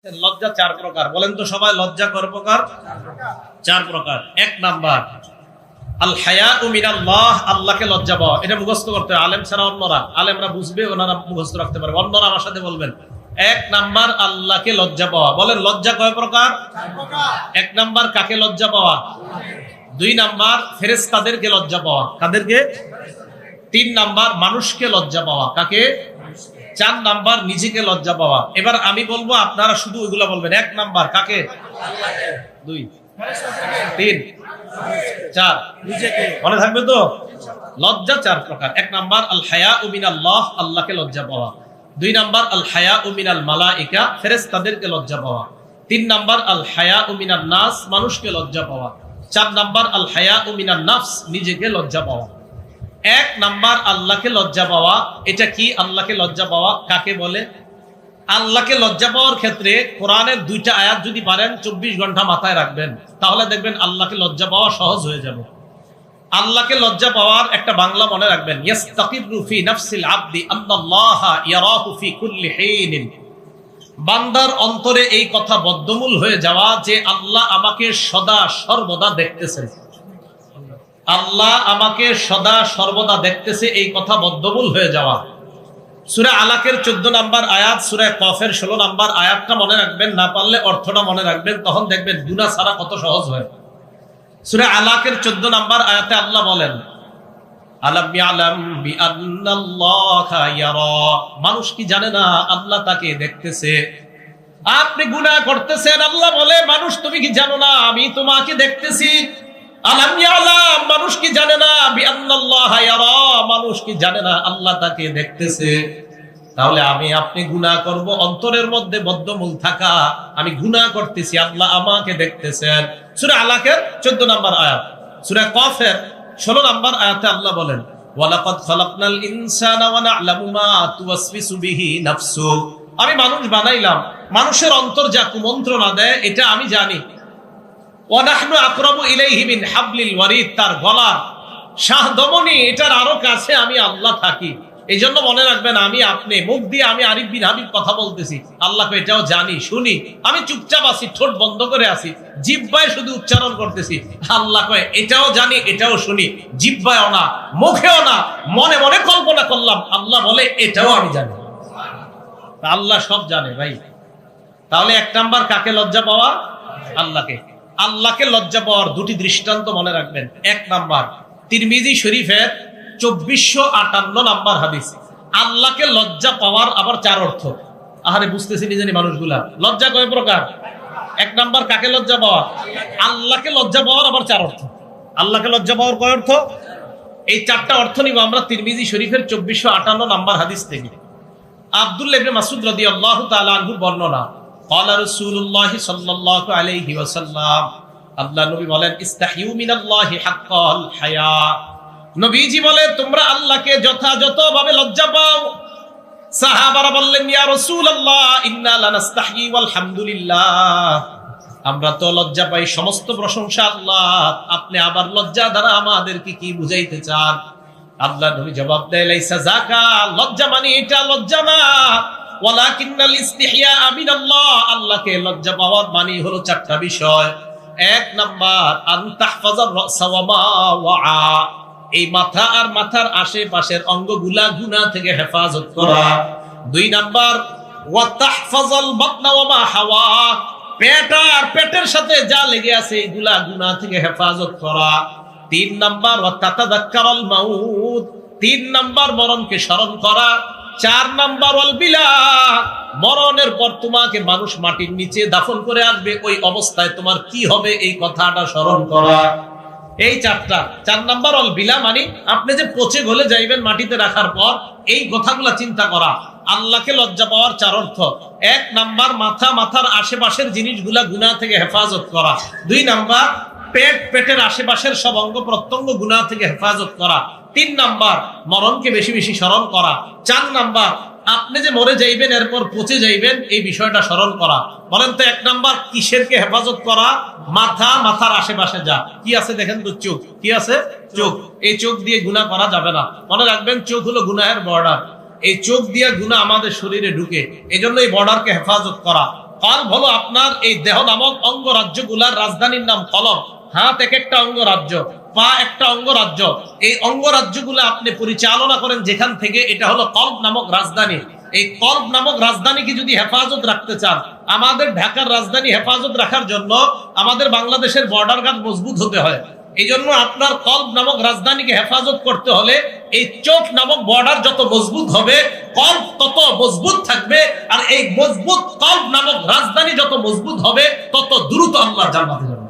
লজ্জা চার প্রকার। বলেন তো সবাই, লজ্জা কয় প্রকার? চার প্রকার। এক নাম্বার আল হায়াউ মিনাল্লাহ, আল্লাহকে লজ্জা পাওয়া। এটা মুখস্থ করতে হবে, আলেম ছাড়া অন্যরা, আলেমরা বুঝবে, ওনারা মুখস্থ রাখতে পারবে, অন্যরা আমার সাথে বলবেন। এক নাম্বার আল্লাহকে লজ্জা পাওয়া। বলেন লজ্জা কয় প্রকার? এক নাম্বার কাকে লজ্জা পাওয়া? দুই নাম্বার ফেরেশতাদেরকে লজ্জা পাওয়া। কাদেরকে? তিন নাম্বার মানুষকে লজ্জা পাওয়া। কাকে? চার নাম্বার নিজেকে লজ্জা পাওয়া। এবার আমি বলবো, আপনারা শুধু ওইগুলা বলবেন। এক নাম্বার কাকে? দুই, তিন, চার, নিজেকে। মনে থাকবে তো? লজ্জা চার প্রকার। এক নাম্বার আল হায়াউ মিনাল্লাহ, আল্লাহকে লজ্জা পাওয়া। দুই নাম্বার আল হায়াউ মিনাল মালাইকা, ফেরেশতাদেরকে লজ্জা পাওয়া। তিন নাম্বার আল হায়াউ মিনান নাস, মানুষকে লজ্জা পাওয়া। চার নাম্বার আল হায়াউ মিনান নাফস, নিজেকে লজ্জা পাওয়া। এক নাম্বার আল্লাহকে লজ্জা পাওয়া। এটা কি আল্লাহকে লজ্জা পাওয়া? কাকে বলে? আল্লাহকে লজ্জা পাওয়ার ক্ষেত্রে কোরআনের দুইটা আয়াত যদি পারেন 24 ঘন্টা মাথায় রাখবেন, তাহলে দেখবেন আল্লাহকে লজ্জা পাওয়া সহজ হয়ে যাবে। আল্লাহকে লজ্জা পাওয়ার একটা বাংলা মনে রাখবেন, ইয়াস্তাকিরু ফি নাফসিল আবদি আন্নাল্লাহা ইয়ারাহু ফি কুল্লি হিন। বান্দার অন্তরে এই কথা বদ্ধমূল হয়ে যাওয়া যে আল্লাহ আমাকে সদা সর্বদা দেখতেছেন। আল্লাহ আমাকে সদা সর্বদা দেখতেছে, এই কথা বদ্ধমূল হয়ে যাওয়া। সূরা আলাকের 14 নম্বর আয়াত, সূরা কফের 16 নম্বর আয়াতটা মনে রাখবেন, না পারলে অর্থটা মনে রাখবেন, তখন দেখবেন গুনাহ ছাড়া কত সহজ হয়। সূরা আলাকের 14 নম্বর আয়াতে আল্লাহ বলেন, আলাম ইয়ালাম বিআন্নাল্লাহা ইয়ারা, মানুষ কি জানে না আল্লাহ তাকে দেখতেছে। আপনি গুনাহ করতেছেন, আল্লাহ বলে মানুষ তুমি কি জানো না আমি তোমাকে দেখতেছি। আলাম ইয়ালাম, মানুষ কি জানে না বিআন্নাল্লাহা ইয়ারা, মানুষ কি জানে না আল্লাহ তাকে দেখতেছে। তাহলে আমি আপনি গুনাহ করব, অন্তরের মধ্যে বদ্ধমূল থাকা আমি গুনাহ করতেছি, আল্লাহ আমাকে দেখতেছেন। সূরা আলাকের 14 নম্বর আয়াত। সূরা কফের 16 নম্বর আয়াতে আল্লাহ বলেন, ওয়ালাকাদ খালাকনাল ইনসানা ওয়া না'লামু মা তুওয়াসবিসু বিহি নাফসু, আমি মানুষ বানাইলাম, মানুষের অন্তর যা কুমন্ত্রণা দেয় এটা আমি জানি। ওয়া নাহনু আকরাবু ইলাইহি মিন হাবলিল ওয়ারিদ, তার গলার শাহদমনি এটার আরো কাছে আমি আল্লাহ থাকি। এই জন্য মনে রাখবেন, আমি আপনি মুখ দিয়ে আমি আরিফ বিন হাবিব কথা বলতেছি, আল্লাহকে এটাও জানি শুনি। আমি চুপচাপ আছি, ঠোঁট বন্ধ করে আছি, জিহ্বায় শুধু উচ্চারণ করতেছি, আল্লাহ কয় এটাও জানি এটাও শুনি। জিহ্বায়ও না, মুখেও না, মনে মনে কল্পনা করলাম, আল্লাহ বলে এটাও আমি জানি। আল্লাহ সব জানে ভাই। তাহলে এক নাম্বার কাকে লজ্জা পাওয়া? আল্লাহকে। আল্লাহকে লজ্জা পাওয়ার দুটি দৃষ্টান্ত মনে রাখবেন। এক নাম্বার তিরমিজি শরীফের 2458 নাম্বার হাদিস। আল্লাহকে লজ্জা পাওয়ার আবার চার অর্থ। আহারে বুঝতেছি জানি মানুষগুলা, লজ্জা কয় প্রকার? এক নাম্বার কাকে লজ্জা পাওয়া? আল্লাহকে লজ্জা পাওয়ার আবার চার অর্থ। আল্লাহকে লজ্জা পাওয়ার কয় অর্থ? এই চারটা অর্থ নিব আমরা তিরমিজি শরীফের 2458 নাম্বার হাদিস থেকে। আব্দুল্লাহ ইবনে মাসউদ রাদিয়াল্লাহু তাআলা আনহু বর্ণনা, ক্বালা রাসূলুল্লাহ সাল্লাল্লাহু আলাইহি ওয়াসাল্লাম, আল্লাহ নবী বলেন, ইস্তাহিউ মিনাল্লাহি হাক্কাল হায়া, নবীজি বলে তোমরা আল্লাহকে যথাযথভাবে লজ্জা পাও। সাহাবারা বললেন, ইয়া রাসূলুল্লাহ ইন্না লানাস্তাহি ওয়াল হামদুলিল্লাহ, আমরা তো লজ্জা পাই, সমস্ত প্রশংসা আল্লাহ, আপনি আবার লজ্জা দ্বারা আমাদেরকে কি বুঝাইতে চান? আল্লাহ নবী জবাব দেয়, লাইসা যাকা, লজ্জা মানে এটা লজ্জা না, ওয়ালাকিন্নাল ইস্তিহিয়া মিনাল্লাহ, আল্লাহকে লজ্জা পাওয়ার মানে হলো চারটা বিষয়। এক নাম্বার আন তাহফাজার রাসা ওয়া মা ওয়া, এই মাথা আর মাথার আশেপাশের অঙ্গগুলা গুনাহ থেকে হেফাজত করা। দুই নাম্বার ওয়া তাহফাজাল বাতনা ওয়া মা হাওয়া, পেট আর পেটের সাথে যা লেগে আছে এগুলা গুনাহ থেকে হেফাজত করা। তিন নাম্বার ওয়া তাতাযাক্কারাল মাউত, তিন নাম্বার মরণকে স্মরণ করা। চার নাম্বার ওয়াল বিলা, মরণের পর তোমাকে মানুষ মাটির নিচে দাফন করে আসবে, ওই অবস্থায় তোমার কি হবে এই কথাটা স্মরণ করা। এই চারটা। চার নাম্বার অল বিলা মানে আপনি যে পচে গলে যাইবেন মাটিতে রাখার পর, এই কথাগুলা চিন্তা করা। আল্লাহকে লজ্জা পাওয়ার চার অর্থ। এক নাম্বার মাথা, মাথার আশেপাশের জিনিসগুলা গুনাহ থেকে হেফাজত করা। দুই নাম্বার পেট, পেটের আশেপাশের সব অঙ্গ প্রত্যঙ্গ গুনাহ থেকে হেফাজত করা। তিন নাম্বার মরণকে বেশি বেশি স্মরণ করা। চার নাম্বার আপনি যে মরে যাইবেন এরপর পচে যাইবেন এই বিষয়টা স্মরণ করা। বলেন তো এক নাম্বার কিসেরকে হেফাজত করা? মাথা, মাথার আশেপাশে যা কি আছে দেখেন তো, চোখ কি আছে? চোখ। এই চোখ দিয়ে গুনাহ করা যাবে না। মনে রাখবেন চোখ হলো গুনাহের বর্ডার। এই চোখ দিয়ে গুনাহ আমাদের শরীরে ঢুকে, এই জন্য এই বর্ডারকে হেফাজত করা। কলব হলো আপনার এই দেহ নামক অঙ্গরাজ্যগুলার রাজধানীর নাম কলব। হাত এক একটা অঙ্গরাজ্য, পা একটা অঙ্গরাজ্য। এই অঙ্গরাজ্যগুলো আপনি পরিচালনা করেন যেখান থেকে, এটা হলো কলব নামক রাজধানী। এই কলব নামক রাজধানীকে যদি হেফাজত রাখতে চান, আমাদের ঢাকার রাজধানী হেফাজত রাখার জন্য আমাদের বাংলাদেশের বর্ডার গার্ড মজবুত হতে হয়। এই জন্য আপনার কলব নামক রাজধানীকে হেফাজত করতে হলে এই চোখ নামক বর্ডার যত মজবুত হবে, কলব তত মজবুত থাকবে। আর এই মজবুত কলব নামক রাজধানী যত মজবুত হবে, তত দ্রুত আল্লাহর জান্নাতে যাবে।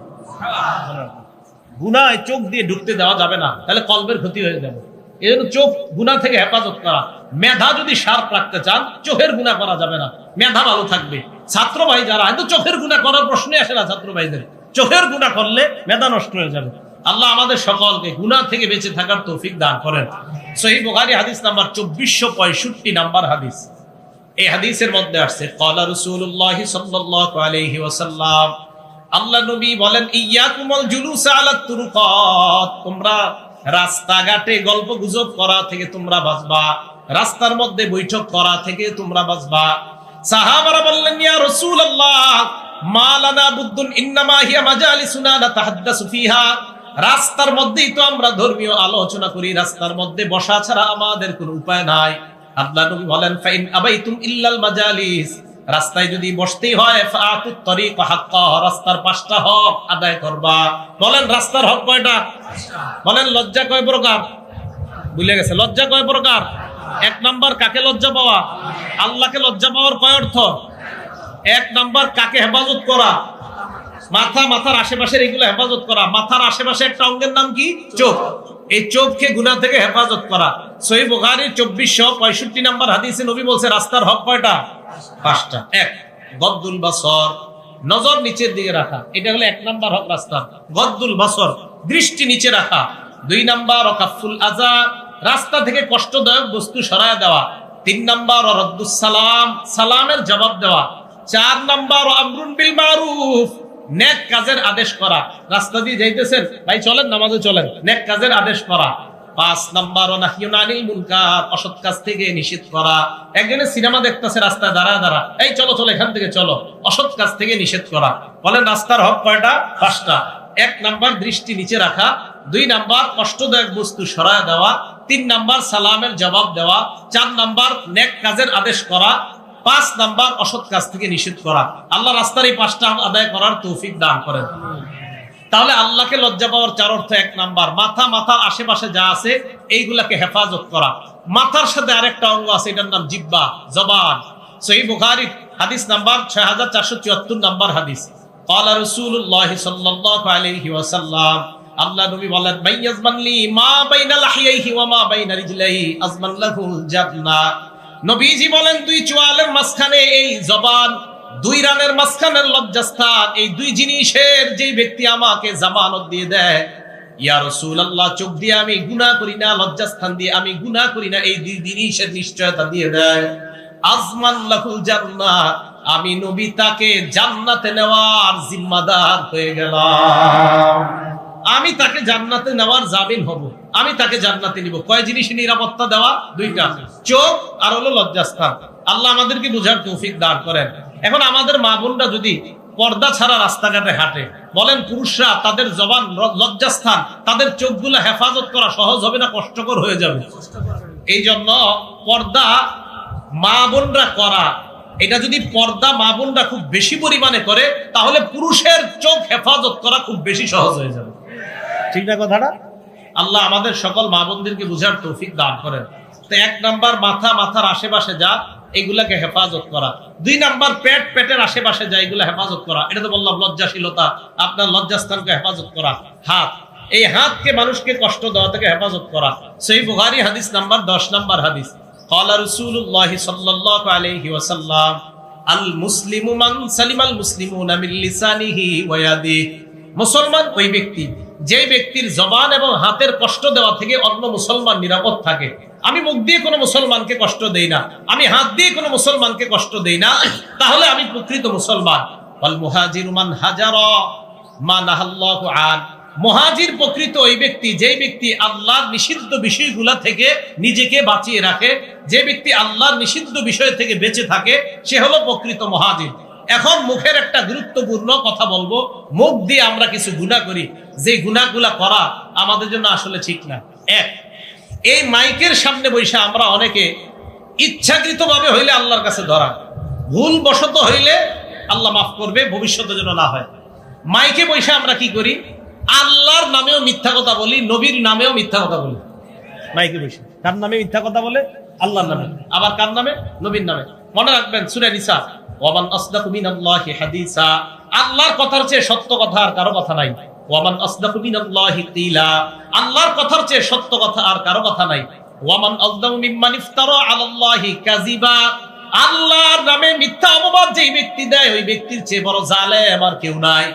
গুনাহ চোখ দিয়ে ঢুকতে দেওয়া যাবে না, তাহলে কলবের ক্ষতি হয়ে যাবে। এই জন্য চোখ গুনাহ থেকে হেফাজত করা। মেধা যদি শার্প রাখতে চান, চোখের গুনাহ করা যাবে না, মেধা ভালো থাকবে। ছাত্র ভাই যারা, কিন্তু চোখের গুনাহ করার প্রশ্নই আসে না ছাত্র ভাইদের। চোখের গুনাহ করলে মেধা নষ্ট হয়ে যাবে। আল্লাহ আমাদের সকলকে গুনাহ থেকে বেঁচে থাকার তৌফিক দান করেন। সহিহ বুখারী হাদিস নাম্বার 2465 নাম্বার হাদিস। এই হাদিসের মধ্যে আসছে, ক্বালা রাসূলুল্লাহ সাল্লাল্লাহু আলাইহি ওয়াসাল্লাম, আল্লাহ নবী বলেন, ইয়াকুমুল জুলুস আলা তুরুকাত, তোমরা রাস্তাঘাটে গল্প গুজব করা থেকে তোমরা বাঁচবা, রাস্তার মধ্যে বৈঠক করা থেকে তোমরা বাঁচবা। সাহাবারা বললেন, ইয়া রাসূলুল্লাহ মা লানা বুদ্দুন ইন্নামা হিয়া মাজালিসুনা নাতাহাদ্দাসু ফিহা, রাস্তার মধ্যেই তো আমরা ধর্মীয় আলোচনা করি, রাস্তার মধ্যে বসা ছাড়া আমাদের কোনো উপায় নাই। আল্লাহ নবী বলেন, ফাইন আবাইতুম ইল্লাল মাজালিস, রাস্তায় যদি বসতেই হয় ফাআতুত তরিক হাক্কা, রাস্তার 5টা হক আদায় করবা। বলেন রাস্তার হক কয়টা? বলেন লজ্জা কয় প্রকার? ভুলে গেছে, লজ্জা কয় প্রকার? 1 নাম্বার কাকে লজ্জা পাওয়া? আল্লাহকে লজ্জা পাওয়ার কয় অর্থ? 1 নাম্বার কাকে হেফাজত করা? মাথা, মাথার আশেপাশের এগুলো হেফাজত করা। মাথার আশেপাশে একটা অঙ্গের নাম কি? চোখ। এই চোখকে গুনাহ থেকে হেফাজত করা। সহিহ বুখারী 2465 নাম্বার হাদিসে নবী বলছে, রাস্তার হক কয়টা? 5টা। 1 গদ্দুল বাসর, নজর নিচের দিকে রাখা, এটা হলো 1 নাম্বার হক রাস্তার। গদ্দুল বাসর, দৃষ্টি নিচে রাখা। 2 নাম্বার ওয়াকাফুল আযা, রাস্তা থেকে কষ্টদায়ক বস্তু সরায় দেওয়া। 3 নাম্বার রদ্দুস সালাম, সালামের জবাব দেওয়া। 4 নাম্বার আমরুন বিল মারুফ, নেক কাজের আদেশ করা। রাস্তা দিয়ে যাইতেছেন, ভাই চলেন নামাজে চলেন, নেক কাজের আদেশ করা। 5 নাম্বার নাহিয়ুন আনিল মুনকার, অসৎ কাজ থেকে নিষেধ করা। একজনে সিনেমা দেখতেছে রাস্তায় দাঁড়ায় দাঁড়া, এই চলো চলো এখান থেকে চলো, অসৎ কাজ থেকে নিষেধ করা। বলেন রাস্তার হক কয়টা? 5টা। 1 নাম্বার দৃষ্টি নিচে রাখা, 2 নাম্বার কষ্টদায়ক বস্তু সরায় দেওয়া, 3 নাম্বার সালামের জবাব দেওয়া, 4 নাম্বার নেক কাজের আদেশ করা, 5 নাম্বার অসৎ কাজ থেকে নিষেধ করা। আল্লাহ রাস্তার এই 5টা আদায় করার তৌফিক দান করেন। তাহলে আল্লাহকে লজ্জা পাওয়ার 4 অর্থ, 1 নাম্বার মাথা, মাথার আশেপাশে যা আছে এইগুলাকে হেফাজত করা। মাথার সাথে আরেকটা অঙ্গ আছে, এটার নাম জিহ্বা, জবান। সহিহ বুখারী হাদিস নাম্বার 6474 নাম্বার হাদিস। ক্বালা রাসূলুল্লাহ সাল্লাল্লাহু আলাইহি ওয়াসাল্লাম, আল্লাহ নবী বলেন, মাইয়াজমান লি মা বাইনা লাহিয়াইহি ওয়া মা বাইনা রিজলাইহি আজমান লাহুল জান্নাহ। নবীজি বলেন, 2 চোয়ালের মাঝখানে এই জবান, 2 রানের মাঝখানের লজ্জাস্থান, এই 2 জিনিসের যে ব্যক্তি আমাকে জামানত দিয়ে দেয়, ইয়া রাসূলুল্লাহ চোখ দিয়ে আমি গুনাহ করি না, লজ্জাস্থান দিয়ে আমি গুনাহ করি না, এই 2 জিনিসের নিশ্চয়তা দিয়ে দেয়, আজমান লাহুল জান্নাহ, আমি নবী তাকে জান্নাতে নেওয়ার জিম্মাদার হয়ে গেলাম। আমি তাকে জান্নাতে নেওয়ার জামিন হব, আমি তাকে জান্নাতে নিব। কয় জিনিসের নিরাপত্তা দেওয়া? 2টা, চোখ আর হলো লজ্জাস্থান। আল্লাহ আমাদেরকে বুঝার তৌফিক দান করেন। এখন আমাদের মা বোনরা যদি পর্দা ছাড়া রাস্তাঘাটে হাঁটে, বলেন পুরুষরা তাদের জবান, লজ্জাস্থান, তাদের চোখগুলো হেফাজত করা সহজ হবে না কষ্টকর হয়ে যাবে? এই জন্য পর্দা মা বোনরা করা, এটা যদি পর্দা মা বোনরা খুব বেশি পরিমাণে করে, তাহলে পুরুষের চোখ হেফাজত করা খুব বেশি সহজ হয়ে যাবে। ঠিক না কথাটা? আল্লাহ আমাদের সকল মা বোনদেরকে বুঝার তৌফিক দান করেন। তো 1 নাম্বার মাথা, মাথার আশেপাশে যা, এগুলাকে হেফাজত করা। 2 নাম্বার পেট, পেটের আশেপাশে যা, এগুলা হেফাজত করা। এটা তো বললাম লজ্জাশীলতা, আপনার লজ্জাস্থানকে হেফাজত করা। হাত, এই হাতকে মানুষকে কষ্ট দেওয়া থেকে হেফাজত করা। সহিহ বুখারী হাদিস নাম্বার 10 নাম্বার হাদিস। ক্বালা রাসূলুল্লাহ সাল্লাল্লাহু আলাইহি ওয়াসাল্লাম, আল মুসলিমু মান সালিমাল মুসলিমুনা মিন লিসানিহি ওয়া ইয়াদিহি, মুসলমান ওই ব্যক্তি যে ব্যক্তির জবান এবং হাতের কষ্ট দেওয়া থেকে অন্য মুসলমান নিরাপদ থাকে। আমি মুখ দিয়ে কোনো মুসলমানকে কষ্ট দেই না, আমি হাত দিয়ে কোনো মুসলমানকে কষ্ট দেই না, তাহলে আমি প্রকৃত মুসলমান। ওয়াল মুহাজিরু মান হাজারা মা নাহাল্লাহু আন, মুহাজির প্রকৃত ওই ব্যক্তি যে ব্যক্তি আল্লাহর নিষিদ্ধ বিষয়গুলা থেকে নিজেকে বাঁচিয়ে রাখে, যে ব্যক্তি আল্লাহর নিষিদ্ধ বিষয় থেকে বেঁচে থাকে, সে হলো প্রকৃত মুহাজির। এখন মুখের একটা গুরুত্বপূর্ণ কথা বলবো, মুখ দিয়ে আমরা কিছু গুনাহ করি, যে গুনাহগুলা করা আমাদের জন্য আসলে ঠিক না। এক, এই মাইকের সামনে বসে আমরা অনেকে ইচ্ছাকৃতভাবে হইলে আল্লাহর কাছে ধরা, ভুল বশত হইলে আল্লাহ মাফ করবে, ভবিষ্যতে যেন না হয়। মাইকে বসে আমরা কি করি? আল্লাহর নামেও মিথ্যা কথা বলি, নবীর নামেও মিথ্যা কথা বলি। মাইকে বসে কার নামে মিথ্যা কথা বলে? আল্লাহর নামে। আবার কার নামে? নবীর নামে। মনে রাখবেন সূরা নিসা, ওয়ামান আসদাকু মিনাল্লাহি হাদিসা, আল্লাহর কথার চেয়ে সত্য কথা আর কারো কথা নাই। ওয়ামান আসদাকু মিনাল্লাহি কিলা, আল্লাহর কথার চেয়ে সত্য কথা আর কারো কথা নাই। ওয়ামান আযলামু মিম্মান ইফতারা আলাল্লাহি কাযিবা, আল্লাহর নামে মিথ্যা অপবাদ যেই ব্যক্তি দেয় ওই ব্যক্তির চেয়ে বড় জালেম আর কেউ নাই।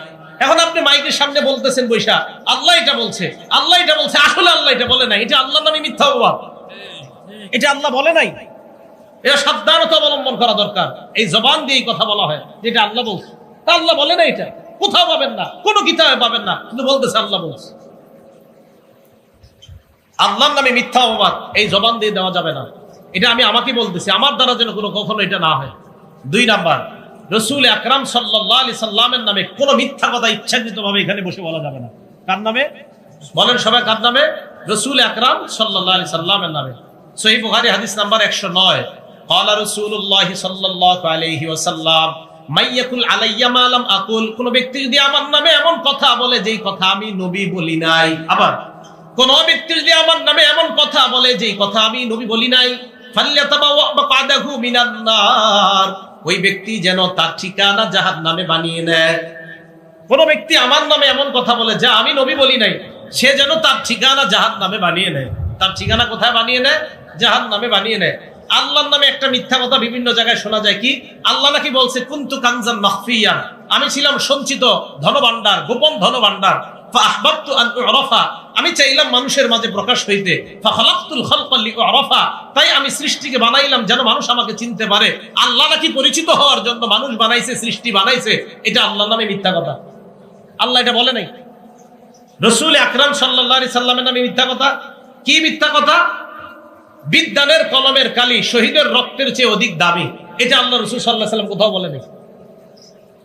এখন আপনি মাইকের সামনে বলতেছেন বৈশা, আল্লাহ এটা বলছে, আল্লাহ এটা বলছে, আসলে আল্লাহ এটা বলে নাই, এটা আল্লাহর নামে মিথ্যা অপবাদ, এটা আল্লাহ বলে নাই। এটা সাবধানতা অবলম্বন করা দরকার। এই জবান দিয়ে কথা বলা হয় যেটা আল্লাহ বলছে, তা আল্লাহ বলে না, এটা কোথাও পাবেন না, কোনো কিতাবে পাবেন না, কিন্তু বলতেছে আল্লাহ বলছে। আল্লাহর নামে মিথ্যা অপবাদ এই জবান দিয়ে দেওয়া যাবে না। এটা আমি আমাকে বলতেছি, আমার দ্বারা যেন কখনো এটা না হয়। দুই নাম্বার, রাসূল আকরাম সাল্লাল্লাহু আলাইহি সাল্লামের নামে কোনো মিথ্যা কথা ইচ্ছাকৃতভাবে এখানে বসে বলা যাবে না। কার নামে বলেন সবাই? কার নামে? রাসূল আকরাম সাল্লাল্লাহু আলাইহি সাল্লামের নামে। সহিহ বুখারী হাদিস নাম্বার 109, ক্বালা রাসূলুল্লাহ সাল্লাল্লাহু আলাইহি ওয়াসাল্লাম মাইয়াকুল আলাইয়া মা লাম আকুল, কোন ব্যক্তি যদি আমার নামে এমন কথা বলে যেই কথা আমি নবী বলি নাই, আবার কোন ব্যক্তি যদি আমার নামে এমন কথা বলে যেই কথা আমি নবী বলি নাই, ফাল্যাতাবাওয়া মাকআদাহু মিনান নার, ওই ব্যক্তি যেন তার ঠিকানা জাহান্নামে বানিয়ে নেয়। কোন ব্যক্তি আমার নামে এমন কথা বলে যা আমি নবী বলি নাই, সে যেন তার ঠিকানা জাহান্নামে বানিয়ে নেয়। তার ঠিকানা কোথায় বানিয়ে নেয়? জাহান্নামে বানিয়ে নেয়। আল্লাহর নামে একটা মিথ্যা কথা বিভিন্ন জায়গায় শোনা যায়, কি আল্লাহ নাকি বলছে কুনতু কানজান মাখফিয়ান, আমি ছিলাম সঞ্চিত ধনভাণ্ডার, গোপন ধনভাণ্ডার। ফাআহবাবতু আন উরাফা, আমি চাইলাম মানুষের মাঝে প্রকাশ হইতে। ফাখালাকতুল খালকা লিউরাফা, তাই আমি সৃষ্টিকে বানাইলাম যেন মানুষ আমাকে চিনতে পারে। আল্লাহ নাকি পরিচিত হওয়ার জন্য মানুষ বানাইছে, সৃষ্টি বানাইছে, এটা আল্লাহর নামে মিথ্যা কথা। আল্লাহ এটা বলে নাই। রাসূল আকরাম সাল্লাল্লাহু আলাইহি সাল্লামের নামে মিথ্যা কথা। কি মিথ্যা কথা? বিদ্যানের কলমের কালি শহীদের রক্তের চেয়ে অধিক দামি, এটা আল্লাহ রাসূল সাল্লাল্লাহু আলাইহি সাল্লাম কোথাও বলেনি।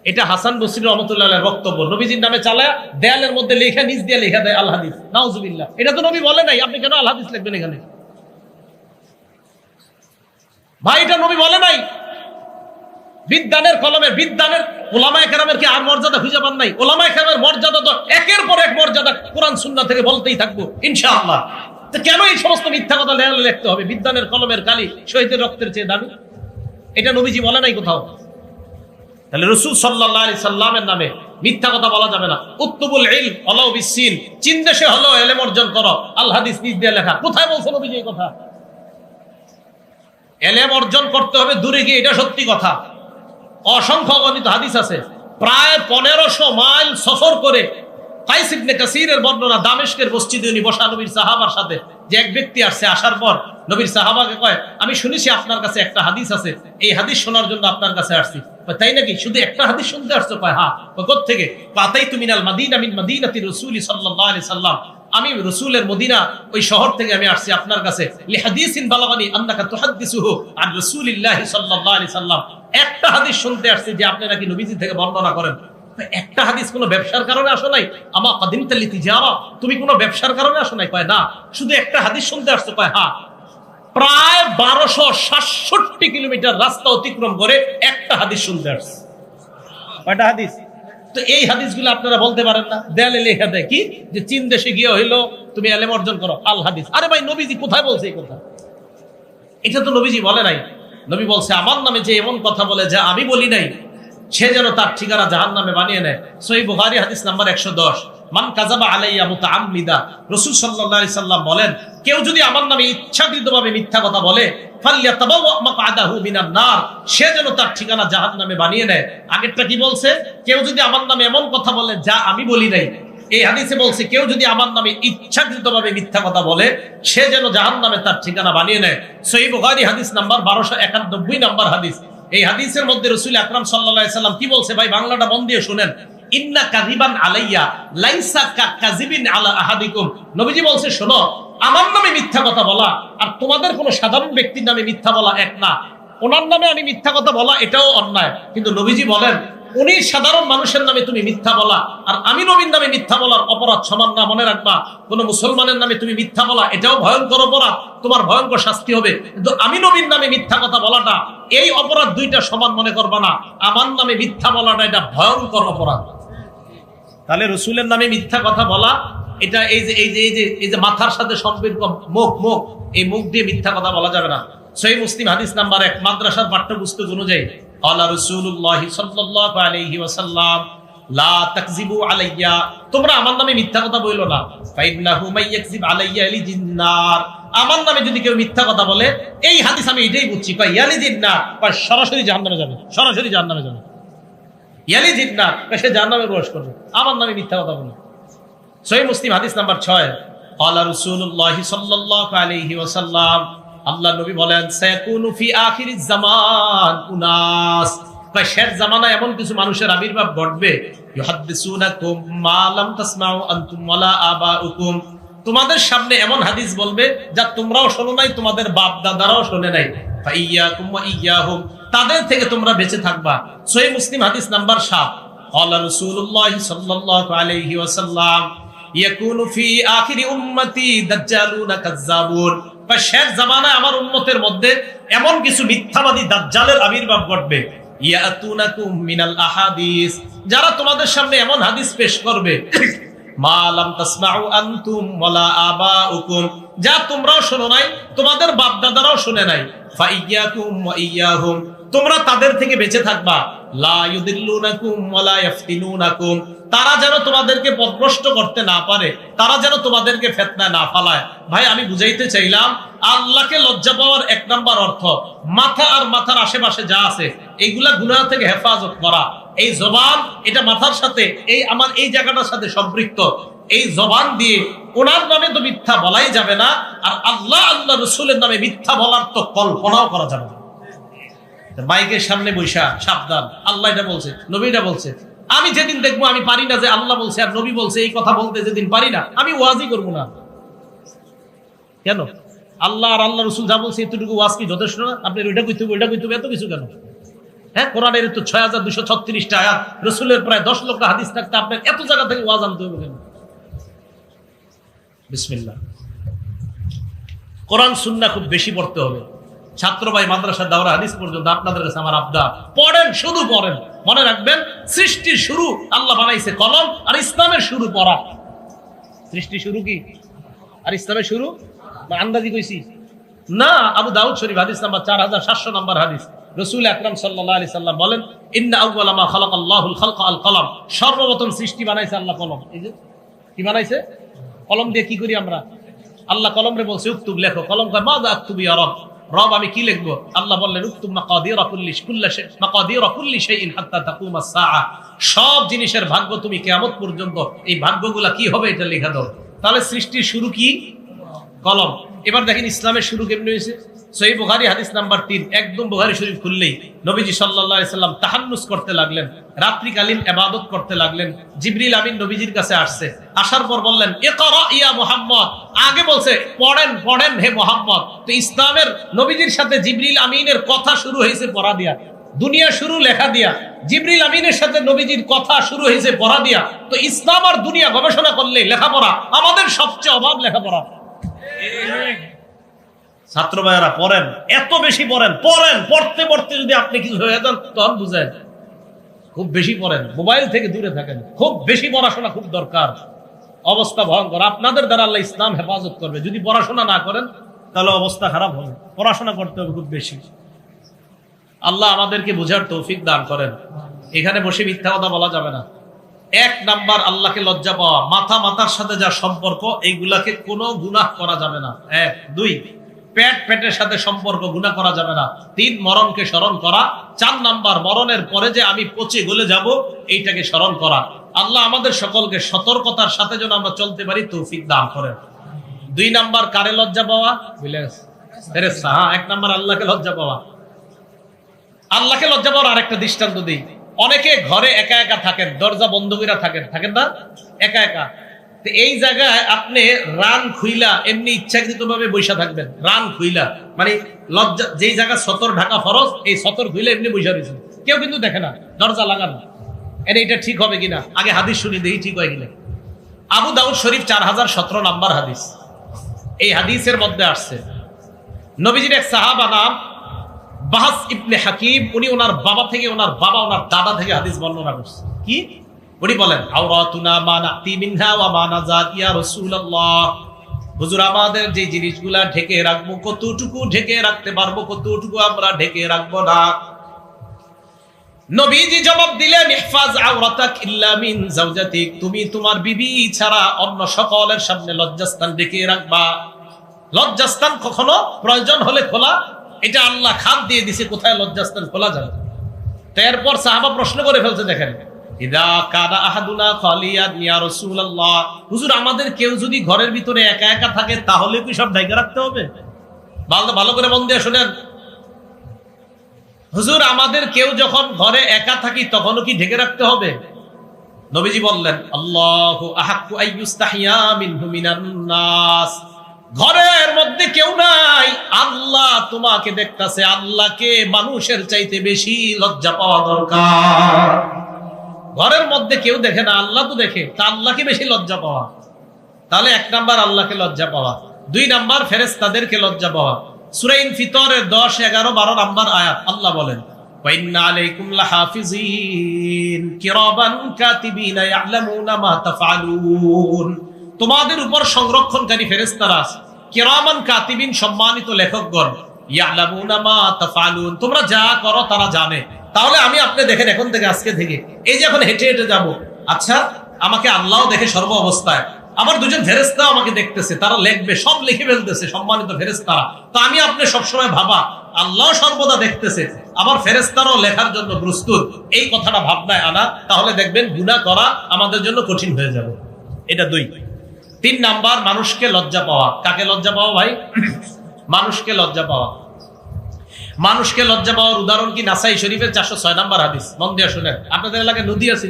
এটা হাসান বসরি রহমাতুল্লাহ আলাইহির বক্তব্য। নবীজির নামে চালায় দেয়ালের মধ্যে লেখা, নিচ দিয়ে লেখা দেয় আল হাদিস। নাউজুবিল্লাহ, এটা তো নবী বলে নাই, আপনি কেন আল হাদিস লিখবেন এখানে? ভাই এটা নবী বলে নাই। বিদ্যানের কলমের, বিদ্যানের উলামায়ে কেরামের কি আর মর্যাদা খুঁজে পান নাই? উলামায়ে কেরামের মর্যাদা তো একের পর এক মর্যাদা কোরআন সুন্নাহ থেকে বলতেই থাকবো ইনশাআল্লাহ। তো কেন এই সমস্ত মিথ্যা কথা দেয়ালে লিখতে হবে? বিদ্যানের কলমের কালি শহীদের রক্তের চেয়ে দামি, এটা নবীজি বলে নাই কোথাও। তাহলে রাসূল সাল্লাল্লাহু আলাইহি সাল্লামের নামে মিথ্যা কথা বলা যাবে না। উত্তুবুল ইলম ওয়ালাউ বিসসিন, চীন দেশে হলো ইলম অর্জন করো, আল হাদিস নিজ দিয়ে লেখা। কোথায় বলছে নবীজি এই কথা? ইলম অর্জন করতে হবে দূরে গিয়ে, এটা সত্যি কথা। অসংখ্য অগণিত হাদিস আছে। প্রায় 1500 মাইল সফর করে কাইস ইবনে কাসিরের বর্ণনা, দামেস্কের মসজিদে উনি বসা নবীর সাহাবার সাথে, যে এক ব্যক্তি আসছে, আসার পর নবীর সাহাবাকে কয়, আমি শুনেছি আপনার কাছে একটা হাদিস আছে, এই হাদিস শোনার জন্য আপনার কাছে আসছি। তাই নাকি? শুধু একটা হাদিস শুনতে আসছো? কয় হ্যাঁ। কোত্থেকে? আতাইতু মিনাল মাদিনা মিন মাদিনাতি রাসূলি সাল্লাল্লাহু আলাইহি সাল্লাম, আমি রাসূলের মদিনা ওই শহর থেকে আমি আসছি আপনার কাছে। লিহাদিসিন বালাগানি আন্নাকা তুহাদ্দিসুহু আন রাসূলিল্লাহি সাল্লাল্লাহু আলাইহি সাল্লাম, একটা হাদিস শুনতে আসছি যে আপনি নাকি নবীজি থেকে বর্ণনা করেন। একটা হাদিস কোনো ব্যবসার কারণে আসো নাই? আমা কাদিমতা লিতিজারা, তুমি কোনো ব্যবসার কারণে আসো নাই? কয় না। শুধু একটা হাদিস শুনতে আসছো? কয় হ্যাঁ। প্রায় 1267 কিলোমিটার রাস্তা অতিক্রম করে একটা হাদিস শুনতে আসছে। কয়টা হাদিস? তো এই হাদিসগুলো আপনারা বলতে পারেন না? দেয়ালে লেখা দেয় কি যে চীন দেশে গিয়ে হইলো তুমি ইলম অর্জন করো, আল হাদিস। আরে ভাই নবীজি কোথায় বলছে এই কথা? এটা তো নবীজি বলে নাই। নবী বলছে আমার নামে যে এমন কথা বলে যা আমি বলি নাই, সে যেন তার ঠিকানা জাহান্নামে বানিয়ে নেয়। সহিহ বুখারী হাদিস নাম্বার 110, মান কাযাবা আলাইয়া মুতাআম্মিদা, রাসূল সাল্লাল্লাহু আলাইহি সাল্লাম বলেন, কেউ যদি আমার নামে ইচ্ছাকৃতভাবে মিথ্যা কথা বলে, ফালইয়াতাবাওয়া মাকআদাহু মিনান নার, সে যেন তার ঠিকানা জাহান্নামে বানিয়ে নেয়। আগেরটা কি বলছে? কেউ যদি আমার নামে এমন কথা বলে যা আমি বলি নাই। এই হাদিসে বলছে কেউ যদি আমার নামে ইচ্ছাকৃতভাবে মিথ্যা কথা বলে, সে যেন জাহান্নামে তার ঠিকানা বানিয়ে নেয়। সহিহ বুখারী হাদিস নাম্বার 1291 নাম্বার হাদিস। এই হাদিসের মধ্যে রাসূল আকরাম সাল্লাল্লাহু আলাইহি সাল্লাম কি বলছে? ভাই বাংলাটা মন দিয়ে শুনেন। ইন্না কাযিবান আলাইয়া লাইসা কাযিবিন আলা আহাদিকুম, নবীজি বলছে শোনো, আমার নামে মিথ্যা কথা বলা আর তোমাদের কোন সাধারণ ব্যক্তির নামে মিথ্যা বলা এক না। ওনার নামে আমি মিথ্যা কথা বলা এটাও অন্যায়, কিন্তু নবীজি বলেন উনি সাধারণ মানুষের নামে তুমি মিথ্যা বলা আর আমি নবীর নামে মিথ্যা বলার অপরাধ সমান না। মনে রাখবা, কোন মুসলমানের নামে তুমি মিথ্যা বলা এটাও ভয়ঙ্কর অপরাধ, তোমার ভয়ঙ্কর শাস্তি হবে, কিন্তু আমি নবীর নামে মিথ্যা কথা বলাটা এই অপরাধ দুইটা সমান মনে করবা না। আমার নামে মিথ্যা বলাটা এটা ভয়ঙ্কর অপরাধ। তাহলে রসুলের নামে মিথ্যা কথা বলা এটা এই যে মাথার সাথে সম্পর্ক, মুখ এই মুখ দিয়ে মিথ্যা কথা বলা যাবে না। সহিহ মুসলিম হাদিস নাম্বার 1 মাদ্রাসার পাঠ্যপুস্তক অনুযায়ী আল্লাহ রাসূলুল্লাহ সাল্লাল্লাহু আলাইহি ওয়াসাল্লাম লা তাকযিবু আলাইয়া, তোমরা আমার নামে মিথ্যা কথা বলো না। ফাইন্নাহু মাইয়াকযিব আলাইয়া লিজিন্নার, আমার নামে যদি কেউ মিথ্যা কথা বলে, এই হাদিস আমি এটাই বুঝছি কয় ইয়ালিজিন্নার, কয় সরাসরি জাহান্নামে যাবে, সরাসরি জাহান্নামে যাবে। ইয়ালিজিন্নার সে জাহান্নামে প্রবেশ করবে আমার নামে মিথ্যা কথা বলে। সহিহ মুসলিম হাদিস নাম্বার 6 আল্লাহ রাসূলুল্লাহ সাল্লাল্লাহু আলাইহি ওয়াসাল্লাম, আল্লাহ নবী বলেন সায়াকুনু ফি আখিরিজ জামান উনাস, শেষ জামানায় এমন কিছু মানুষের আবির্ভাব ঘটবে ইউহাদ্দিসুনাকুম মা লাম তাসমাউ আনতুম ওয়ালা আবাউকুম, তোমাদের সামনে এমন হাদিস বলবে যা তোমরাও শোনো নাই, তোমাদের বাপ দাদারাও শোনে নাই। ফাইয়াকুম ওয়া ইয়াহুম, তাদের থেকে তোমরা বেঁচে থাকবা। সহিহ মুসলিম হাদিস নাম্বার 7 আল্লাহ রাসূলুল্লাহ সাল্লাল্লাহু আলাইহি ওয়াসাল্লাম ইয়াকুনু ফি আখিরি উম্মতি দাজ্জালুনা কাজ্জাবুন, শেষ জামানায় আমার উম্মতের মধ্যে এমন কিছু মিথ্যাবাদী দাজ্জালের আবির্ভাব ঘটবে। ইয়াতুনাকুম মিনাল আহাদিস, যারা তোমাদের সামনে এমন হাদিস পেশ করবে মা লাম তাসমাউ আনতুম ওয়ালা আবাউকুম, যা তোমরাও শোনো নাই, তোমাদের বাপ দাদারাও শুনে নাই। ফাইয়াকুম ওয়া ইয়াহুম, তোমরা তাদের থেকে বেঁচে থাকবা। লা ইউদিল্লুনাকুম ওয়ালা ইফতিনুনাকুম, তারা যেন তোমাদেরকে পথভ্রষ্ট করতে না পারে, তারা যেন তোমাদেরকে ফিতনায় না ফালায়। ভাই আমি বুঝাইতে চাইলাম আল্লাহকে লজ্জা পাওয়ার 1 নাম্বার অর্থ মাথা আর মাথার আশেপাশে যা আছে এইগুলা গুনাহ থেকে হেফাজত করা। এই জবান এটা মাথার সাথে আমার এই জায়গাটার সাথে সম্পৃক্ত, এই জবান দিয়ে ওনার নামে তো মিথ্যা বলাই যাবে না, আর আল্লাহ রাসূলের নামে মিথ্যা বলার তো কল্পনাও করা যাবে না। মাইকের সামনে বৈশা সাবধান, আল্লাহ এটা বলছে, নবী এটা বলছে। আমি যেদিন দেখবো আমি পারি না যে আল্লাহ বলছে আর নবী বলছে এই কথা বলতে, যেদিন পারি না আমি ওয়াজই করবো না। কেন? আল্লাহ আর আল্লাহ রাসূল যা বলছে এতটুকু ওয়াজ কি যথেষ্ট না? আপনি ওইটা কইতে হবে, ওইটা কইতে হবে, এত কিছু কেন? হ্যাঁ, কোরআনের তো 6236টা আয়াত, রাসূলের প্রায় 10 লক্ষ হাদিস থাকতে আপনার এত জায়গা থেকে ওয়াজ আনতে হবে কেন? বিসমিল্লাহ। কোরআন সুন্নাহ খুব বেশি পড়তে হবে। ছাত্র ভাই মাদ্রাসা দাওরা হাদিস পর্যন্ত আপনাদের কাছে আমার আবদার, পড়েন, শুধু পড়েন। মনে রাখবেন সৃষ্টির শুরু আল্লাহ বানাইছে কলম, আর ইসলামের শুরু পড়া। সৃষ্টির শুরু কি আর ইসলামের শুরু আন্দাজি কইছি না। আবু দাউদ শরীফ হাদিস নাম্বার 4700 নম্বর হাদিস, রাসূল আকরাম সাল্লাল্লাহু আলাইহি সাল্লাম বলেন ইন্না আউওয়ালা মা খালাকাল্লাহুল খালকা আল কলম, সর্বপ্রথম সৃষ্টি বানাইছে আল্লাহ কলম। এই যে কি বানাইছে? কলম দিয়ে কি করি আমরা? আল্লাহ কলমরে বলছে উক্তুব, লেখো। কলম কয় মাযা আকতুবু ইয়া রব, রব আমি কি লিখবো? আল্লাহ বললেন উক্তুব মাকাদিরা কুল্লি শাইইন হাত্তা তাকুমাস সাআ, সব জিনিসের ভাগ্য তুমি কিয়ামত পর্যন্ত এই ভাগ্যগুলা কি হবে এটা লেখা দাও। তাহলে সৃষ্টির শুরু কি? কলম। এবার দেখেন ইসলামের শুরু কেমনে হয়েছে। সহিহ বুখারী হাদিস নাম্বার 3, একদম বুখারী শরীফ খুললেই নবীজি সাল্লাল্লাহু আলাইহি সাল্লাম তাহান্নুস করতে লাগলেন, রাত্রিকালীন ইবাদত করতে লাগলেন। জিবরিল আমিন নবীজির কাছে আসছে, আসার পর বললেন ইকরা ইয়া মুহাম্মদ, আগে বলছে পড়েন পড়েন হে মুহাম্মদ। তো ইসলামের নবীজির সাথে জিবরিল আমিনের কথা শুরু হয়েছে পড়া দিয়া, দুনিয়া শুরু লেখা দিয়া। জিবরিল আমিনের সাথে নবীজির কথা শুরু হয়েছে পড়া দিয়া। তো ইসলাম আর দুনিয়া গবেষণা করলে লেখাপড়া, আমাদের সবচেয়ে অভাব লেখাপড়া। ছাত্র ভাইয়েরা পড়েন, এত বেশি পড়েন, পড়তে পড়তে যদি আপনি কিছু হয়ে যান তখন বুঝেন। খুব বেশি পড়েন, মোবাইল থেকে দূরে থাকেন, খুব বেশি পড়াশোনা খুব দরকার। অবস্থা ভয়ঙ্কর, আপনাদের দ্বারা আল্লাহ ইসলাম হেফাজত করবে। যদি পড়াশোনা না করেন তাহলে অবস্থা খারাপ হবে। পড়াশোনা করতে হবে খুব বেশি। আল্লাহ আমাদেরকে বোঝার তৌফিক দান করেন। এখানে বসে মিথ্যা কথা বলা যাবে না। 1 নাম্বার আল্লাহকে লজ্জা পাওয়া, মাথার সাথে যা সম্পর্ক এইগুলাকে কোনো গুনাহ করা যাবে না। 1, 2 পেটের সাথে সম্পর্ক গুনাহ করা যাবে না। 3 মরণকে স্মরণ করা। 4 নাম্বার মরণের পরে যে আমি পচে গলে যাব এইটাকে স্মরণ করা। আল্লাহ আমাদের সকলকে সতর্কতার সাথে যেন আমরা চলতে পারি তৌফিক দান করেন। 2 নাম্বার কারে লজ্জা পাওয়া? ফেরেশতা। 1 নাম্বার আল্লাহকে লজ্জা পাওয়া। আল্লাহকে লজ্জা পাওয়ার আরেকটা দৃষ্টান্ত দিই। অনেকে ঘরে একা একা থাকেন, দরজা বন্ধ করে থাকেন না? একা একা তো এই জায়গায় আপনি রান খুইলা এমনি ইচ্ছাকৃত ভাবে বৈশা থাকবেন, রান খুইলা মানে লজ্জা, যেই জায়গা সতর ঢাকা ফরজ, এই সতর খুইলা এমনি বৈশা রয়েছে, কেউ কিন্তু দেখে না, দরজা লাগানো। এটা ঠিক হবে কিনা আগে হাদিস শুনি, দেখি ঠিক হয় কিনা। আবু দাউদ শরীফ 4017 নাম্বার হাদিস। এই হাদিসের মধ্যে আসছে নবীজির এক সাহাবা নাম বাহাস ইবনে হাকিম, উনি ওনার বাবা থেকে, ওনার বাবা ওনার দাদা থেকে হাদিস বর্ণনা করছে। কি উনি বলেন, আওরাতুনা মা নাতি মিনহা ওয়া মা নাজাত ইয়া রাসূলুল্লাহ, হুজুর আমাদের যে জিনিসগুলা ঢেকে রাখবো কতটুকু ঢেকে রাখতে পারবো, কতটুকু আমরা ঢেকে রাখবো না। নবীজি জবাব দিলেন, ইহফাজ আওরাতাক ইল্লা মিন যাওজাতিক, তুমি তোমার বিবি ছাড়া অন্য সকলের সামনে লজ্জাস্থান ঢেকে রাখবা। লজ্জাস্থান কখনো প্রয়োজন হলে খোলা, এটা আল্লাহ খাদ দিয়ে দিছে, কোথায় লজ্জাস্থান খোলা যাবে। এরপর সাহাবা প্রশ্ন করে ফেলছে, দেখেন, ইদা কাদা আহাদুনা খালিয়ান ইয়া রাসূলুল্লাহ, হুজুর আমাদের কেউ যদি ঘরের ভিতরে একা একা থাকে তাহলে কি সব ঢেকে রাখতে হবে? ভালো করে মন দিয়ে শুনেন, হুজুর আমাদের কেউ যখন ঘরে একা থাকি তখনও কি ঢেকে রাখতে হবে? নবীজি বললেন, আল্লাহু আহাক্কু আইয়ুস্তাহিয়া মিনহু মিনান নাস, ঘরের মধ্যে কেউ নাই, আল্লাহ তোমাকে দেখতাছে, আল্লাহকে মানুষের চাইতে বেশি লজ্জা পাওয়া দরকার। ঘরের মধ্যে কেউ দেখে না, আল্লাহ তো দেখে, তা আল্লাহকে বেশি লজ্জা পাওয়া। তাহলে 1 নাম্বার আল্লাহকে লজ্জা পাওয়া, 2 নাম্বার ফেরেশতাদেরকে লজ্জা পাওয়া। সূরা ইনফিতরের 10, 11, 12 নাম্বার আয়াত আল্লাহ বলেন, ওয়া ইন্না আলাইকুম লাহাফিজিন কিরামান কাতিবিনা ইয়ালামুনা মা তাফআলুন, তোমাদের উপর সংরক্ষণকারী ফেরেশতারা আছে, কিরামান কাতিবিন সম্মানিত লেখকগণ, ইয়ালামুনা মা তাফআলুন, তোমরা যা করো তারা জানে। তাহলে আমি আপনি দেখেন, এখন থেকে আজকে থেকে এই যে এখন হেঁটে হেঁটে যাব, আচ্ছা আমাকে আল্লাহ দেখে সর্ব অবস্থায়, আমার 2 জন ফেরেশতা আমাকে দেখতেছে, তারা লিখবে, সব লিখে ফেলতেছে, সম্মানিত ফেরেশতারা। তো আমি আপনি সবসময় ভাবা আল্লাহ সর্বদা দেখতেছে, আবার ফেরেশতারাও লেখার জন্য প্রস্তুত, এই কথাটা ভাবনায় আনা, তাহলে দেখবেন গুনাহ করা আমাদের জন্য কঠিন হয়ে যাবে। এটা 2। 3 নাম্বার মানুষকে লজ্জা পাওয়া। কাকে লজ্জা পাওয়া ভাই? মানুষকে লজ্জা পাওয়া। মানুষকে লজ্জা পাওয়ার উদাহরণ কি? নাসাই শরীফের 406 নাম্বার হাদিস, মন দিয়ে শুনেন। আপনাদের এলাকায় নদী আছে,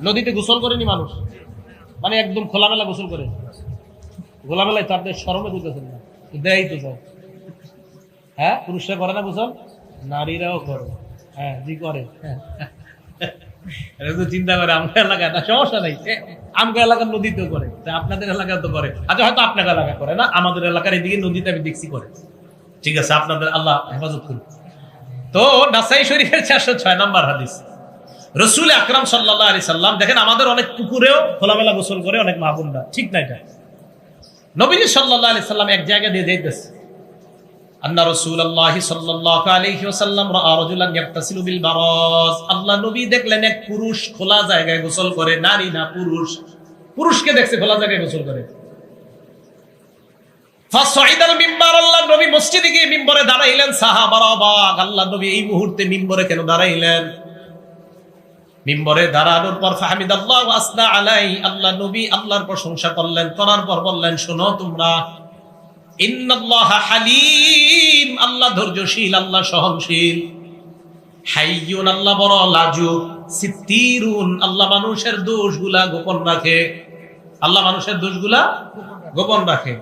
নদীতে গোসল করেনি মানুষ, মানে একদম খোলামেলা গোসল করে, খোলামেলায় তাদের শরমে বুঝতেছেন না, দেয় তো সব। হ্যাঁ, পুরুষরা করে না গোসল, নারীরাও করে। হ্যাঁ জি করে। চিন্তা করে আমাদের এলাকায় না, সমস্যা নাই, আমাদের এলাকার নদীতেও করে, আপনাদের এলাকায় তো করে। আচ্ছা হয়তো আপনার এলাকা করে না, আমাদের এলাকার এদিকে নদীতে আমি দেখছি করে। ঠিক আছে, আপনাদের আল্লাহ হেফাজত করুন। তো নাসাই শরীফের 406 নাম্বার হাদিস, রাসূল আকরাম সাল্লাল্লাহু আলাইহি সাল্লাম, দেখেন আমাদের অনেক পুকুরেও খোলামেলা গোসল করে অনেক মা বোনরা, ঠিক না এটা? নবীজি সাল্লাল্লাহু আলাইহি সাল্লাম এক জায়গা দিয়ে যাইতেছে, আন্না রাসূলুল্লাহ সাল্লাল্লাহু আলাইহি ওয়াসাল্লাম রাআ রাজুলান ইয়াগতাসিলু বিল বারাজ, আল্লাহ নবী দেখলেন এক পুরুষ খোলা জায়গায় গোসল করে, নারী না পুরুষ, পুরুষকে দেখছে খোলা জায়গায় গোসল করে। ফাসাইদাল মিম্বার, আল্লাহ নবী মসজিদে গিয়ে মিম্বরে দাঁড়াইলেন, সাহাবারা অবাক, আল্লাহ নবী এই মুহূর্তে মিম্বরে কেন দাঁড়াইলেন? মিম্বরে দাঁড়ানোর পর ফাহামিদাল্লাহ ওয়া আসনা আলাই, আল্লাহ নবী আল্লাহর প্রশংসা করলেন, করার পর বললেন, শোনো তোমরা, ইন্নাল্লাহা হালিম, আল্লাহ ধৈর্যশীল, আল্লাহ সহনশীল, হাইয়ুন, আল্লাহ বড় লাজুক, সিত্তিরুন, আল্লাহ মানুষের দোষগুলা গোপন রাখে, আল্লাহ মানুষের দোষগুলা গোপন রাখে।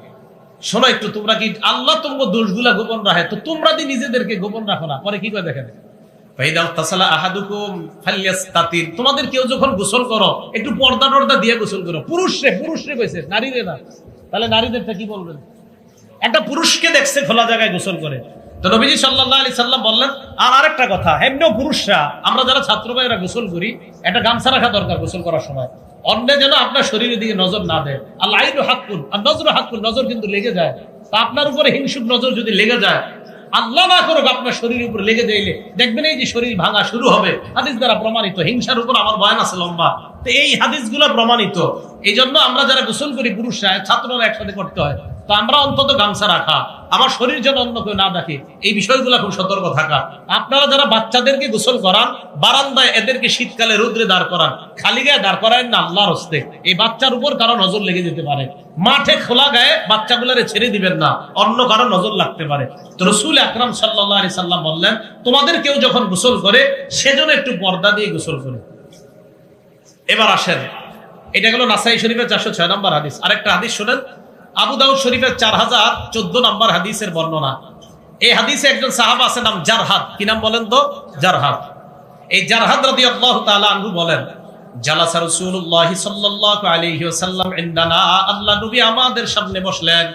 শোনো একটু, তোমরা কি আল্লাহ তোমার দোষগুলা গোপন রাখে, তো তোমরা দি নিজেদেরকে গোপন রাখো না? পরে কি করে দেখেন, তোমাদের কেউ যখন গোসল করো একটু পর্দা টর্দা দিয়ে গোসল করো। পুরুষরে কইছে, নারীরে না। তাহলে নারীদেরটা কি বলবেন? একটা পুরুষকে দেখছে খোলা জায়গায় গোসল করে, তো নবীজি সাল্লাল্লাহু আলাইহি সাল্লাম বললেন, আর আরেকটা কথা, এমনিও পুরুষরা, আমরা যারা ছাত্র ভাইরা গোসল করি, একটা গামছা রাখা দরকার গোসল করার সময়, অন্য যেন আপনার শরীরের দিকে নজর না দেয়। আল আইনু হাক্কুন আর নজরু হাক্কুন, নজর কিন্তু লেগে যায়। তা আপনার উপরে হিংসুক নজর যদি লেগে যায়, আল্লাহ না করুক আপনার শরীরের উপর লেগে যাইলে দেখবেন এই যে শরীর ভাঙা শুরু হবে। হাদিস দ্বারা প্রমাণিত, হিংসার উপর আমার বয়ান আছে লম্বা, তো এই হাদিসগুলো প্রমাণিত। এই জন্য আমরা যারা গোসল করি পুরুষরা, ছাত্ররা একসাথে করতে হয়, তো আমরা অন্তত গামছা রাখা, আমার শরীর যেন অন্য কেউ না দেখে, এই বিষয়গুলো খুব সতর্ক থাকা। আপনারা যারা বাচ্চাদেরকে গোসল করান, বারান্দায় এদেরকে শীতকালে রোদ্রে দাঁড় করান, খালি গায়ে দাঁড় করায় না, আল্লাহর হস্তে এই বাচ্চার উপর কারো নজর লেগে যেতে পারে। মাঠে খোলা গায়ে বাচ্চাগুলারে ছেড়ে দিবেন না, অন্য কারো নজর লাগতে পারে। তো রাসূল আকরাম সাল্লাল্লাহু আলাইহি সাল্লাম বললেন, তোমাদের কেউ যখন গোসল করে সেজন্য একটু পর্দা দিয়ে গোসল করে। এবার আসেন, এটা হলো নাসাই শরীফের 406 নম্বর হাদিস। আরেকটা হাদিস শুনেন, আবু দাউদ শরীফের 4014 নম্বর হাদিসের বর্ণনা। এই হাদিসে একজন সাহাবা আছে নাম জারহাদ। কি নাম বলেন তো? জারহাদ। এই জারহাদ রাদিয়াল্লাহু তাআলা আনহু বলেন, জালাসা রাসূলুল্লাহ সাল্লাল্লাহু আলাইহি ওয়াসাল্লাম ইনদানা, আল্লাহ নবী আমাদের সামনে বসলেন।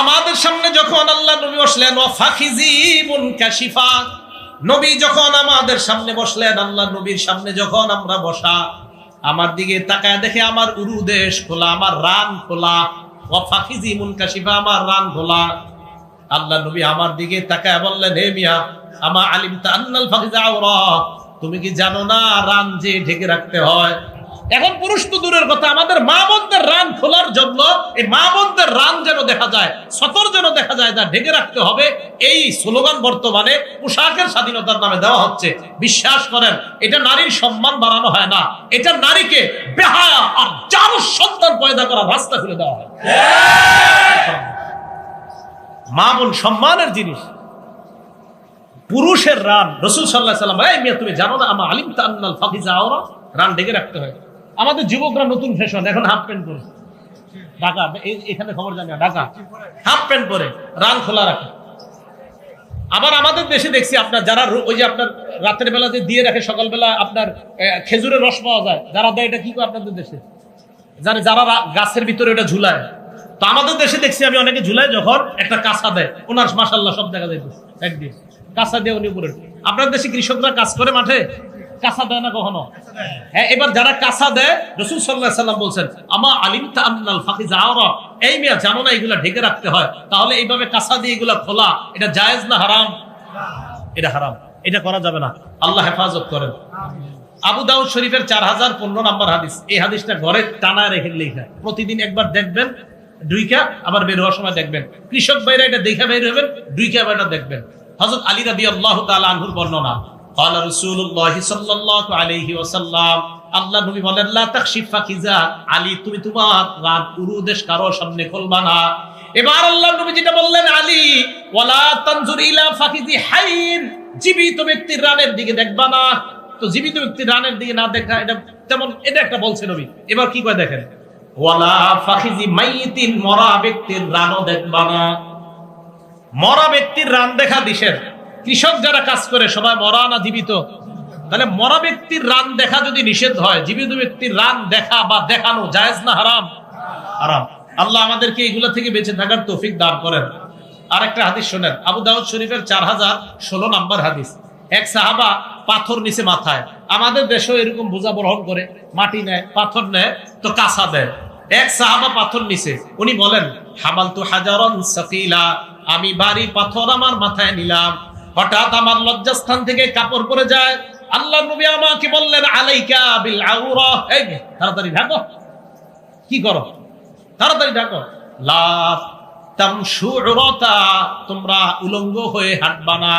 আমাদের সামনে যখন আল্লাহ নবী বসলেন, ওয়া ফাখিজি মুনকাশিফা, নবী যখন আমাদের সামনে বসলেন, আল্লাহ নবীর সামনে যখন আমরা বসা, আমার দিকে তাকায় দেখে আমার উরুদেশ খোলা, আমার রান খোলা। ওয়া ফাখিজি মুনকাশিফা, আমার রান খোলা। আল্লাহ নবী আমার দিকে তাকায় বললেন, হে মিয়া, আমা আলিমতা আন্নাল ফাখিজা আওরা, তুমি কি জানো না রান যে ঢেকে রাখতে হয়? এখন পুরুষ তো দূরের কথা, আমাদের মা বোনদের রান খোলার জন্য, এই মা বোনদের রান যেন দেখা যায়, সতর যেন দেখা যায়, যা ঢেকে রাখতে হবে, এই স্লোগান বর্তমানে পোশাকের স্বাধীনতার নামে দেওয়া হচ্ছে। বিশ্বাস করেন, এটা নারীর সম্মান বাড়ানো হয় না, এটা নারীকে বেহায়া আর জারজ সন্তান পয়দা করার রাস্তা খুলে দেওয়া হয়। মা বোন সম্মানের জিনিস। পুরুষের রান, রাসূল সাল্লাল্লাহু আলাইহি ওয়াসাল্লাম, এই মিয়া তুমি জানো না আমা আলিমতা আন্নাল ফাখিজা আওরা, রান ঢেকে রাখতে হয়। আমাদের যুবকরা নতুন ফ্যাশন, এখন হাফ প্যান্ট পরে, ঢাকা এখানে খবর জানি না, ঢাকা হাফ প্যান্ট পরে রান খোলা রাখে। আবার আমাদের দেশে দেখছি আপনার যারা ওই যে আপনার রাতের বেলা যে দিয়ে রাখে, সকালবেলা আপনার খেজুরের রস পাওয়া যায়, যারা দেয়, এটা কি করে আপনাদের দেশে জানে, যারা গাছের ভিতরে ওটা ঝুলায়। তো আমাদের দেশে দেখছি আমি অনেকে ঝুলায়, যখন একটা কাঁচা দেয়, ওনার মাশাআল্লাহ সব দেখা যায় একদিন কাঁচা দিয়ে উনি উপরে। আপনার দেশে কৃষকরা কাজ করে মাঠে, কাঁচা দেয় না কখনো? হ্যাঁ, এবার যারা কাঁচা দেয়, রাসূল সাল্লাল্লাহু আলাইহি ওয়াসাল্লাম বলছেন, আমা আলিমতা আন্নাল ফাখিজা আওরা, এই মিয়া জানো না এগুলা ঢেকে রাখতে হয়? তাহলে এইভাবে কাঁচা দিয়ে এগুলা খোলা, এটা জায়েজ না হারাম? এটা হারাম, এটা করা যাবে না। আল্লাহ হেফাজত করেন। আবু দাউদ শরীফের 4015 নম্বর হাদিস। এই হাদিসটা ঘরে টানায় রেখে লেখা, প্রতিদিন একবার দেখবেন, দুইকা আবার বের হওয়ার সময় দেখবেন। কৃষক ভাইরা এটা দেখে বের হবেন, দুইকা আবার এটা দেখবেন। হযরত আলী রাদিয়াল্লাহু তাআলা আনহুর বর্ণনা, ক্বালা রাসূলুল্লাহ সাল্লাল্লাহু আলাইহি ওয়াসাল্লাম, আল্লাহ নবী বলেন, লা তাকশিফ ফাকিজা, আলী তুমি তোমার রান উরুদেশ কারো সামনে খুলবা না। এবার আল্লাহ নবী যেটা বললেন, আলী ওয়ালা তানজুর ইলা ফাকিজি হাইন, জীবিত ব্যক্তির রানের দিকে দেখবা না। তো জীবিত ব্যক্তির রানের দিকে না দেখা, এটা তেমন, এটা একটা বলছে নবী। এবার কি কয় দেখেন, ওয়ালা ফাখিজি মাইয়িতিন, মরা ব্যক্তির রানও দেখবা না। মরা ব্যক্তির রান দেখা দিশের। কৃষক যারা কাজ করে সবাই মরা না জীবিত? তাহলে মরা ব্যক্তির রান দেখা যদি নিষেধ হয়, জীবিত ব্যক্তির রান দেখা বা দেখানো জায়েজ না হারাম? হারাম। আল্লাহ আমাদেরকে এগুলো থেকে বেঁচে থাকার তৌফিক দান করেন। আরেকটা হাদিস শোনেন, আবু দাউদ শরীফের 4016 নম্বর হাদিস। এক সাহাবা পাথর নিচে মাথায়, আমাদের দেশেও এরকম বোঝা বহন করে, মাটি নেয়, পাথর নেয়, তো কাঁচা দেয়। এক সাহাবা পাথর নিচে, উনি বলেন, হামালতু হাজারান সাকিলা, আমি ভারী পাথর আমার মাথায় নিলাম, হঠাৎ আমার লজ্জাস্থান থেকে কাপড় পরে যায়। আল্লাহ নবী আমাকে বললেন, আলাইকা বিল আউরা, এই তাড়াতাড়ি ঢাকো। কি করো? তাড়াতাড়ি ঢাকো। লা তামশু উরাতা, তোমরা উলঙ্গ হয়ে হাঁটবা না,